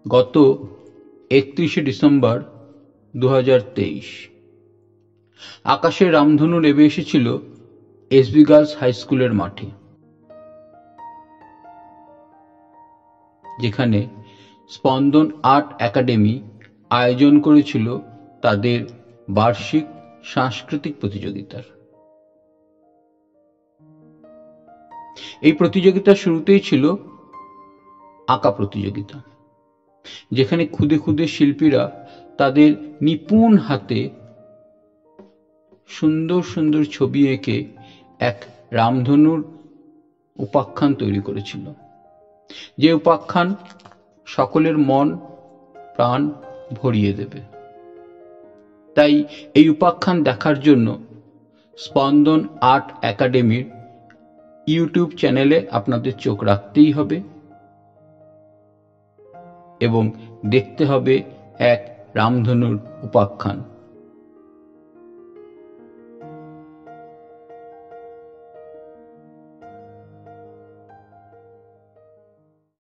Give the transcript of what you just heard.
গত 31শে ডিসেম্বর 2023 আকাশের রামধনু নেমে এসেছিল এসবি গার্লস হাই স্কুলের মাঠে, যেখানে স্পন্দন আর্ট একাডেমি আয়োজন করেছিল তাদের বার্ষিক সাংস্কৃতিক প্রতিযোগিতার। এই প্রতিযোগিতার শুরুতেই ছিল আঁকা প্রতিযোগিতা, যেখানে খুদে খুদে শিল্পীরা তাদের নিপুণ হাতে সুন্দর সুন্দর ছবি এঁকে এক রামধনুর উপাখ্যান তৈরি করেছিল, যে উপাখ্যান সকলের মন প্রাণ ভরিয়ে দেবে। তাই এই উপাখ্যান দেখার জন্য স্পন্দন আর্ট একাডেমির ইউটিউব চ্যানেলে আপনাদের চোখ রাখতেই হবে এবং দেখতে হবে এক রামধনুর উপাখ্যান।